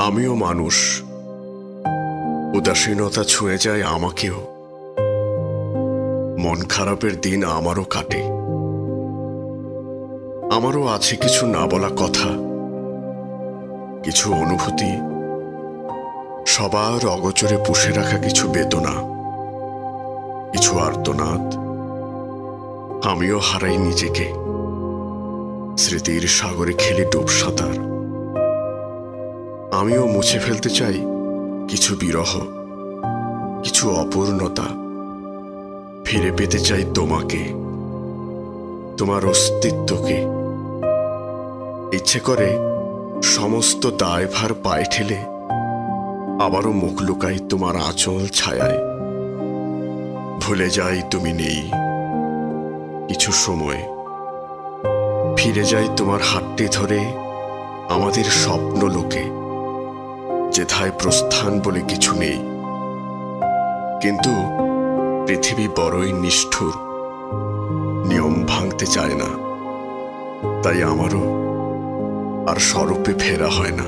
আমিও মানুষ, উদাসীনতা ছুঁয়ে যায় আমাকেও। মন খারাপের দিন আমারও কাটে। আমারও আছে কিছু না বলা কথা, কিছু অনুভূতি, সবার অগোচরে পুষে রাখা কিছু বেদনা, কিছু আর্তনাদ। আমিও হারাই নিজেকে, স্মৃতির সাগরে খেলি ডুব সাঁতার। আমিও মুছে ফেলতে চাই কিছু বিরহ, কিছু অপূর্ণতা। ফিরে পেতে চাই তোমাকে, তোমার অস্তিত্বকে। ইচ্ছে করে সমস্ত দায়ভার পায়ে ঠেলে আবারও মুখ লুকাই তোমার আঁচল ছায়ায়। ভুলে যাই তুমি নেই কিছু সময়, ফিরে যাই তোমার হাতটি ধরে আমাদের স্বপ্ন লোকে, যেথায় প্রস্থান বলে কিছু নেই। কিন্তু পৃথিবী বড়ই নিষ্ঠুর, নিয়ম ভাঙতে চায় না। তাই আমারও আর স্বরূপে ফেরা হয় না।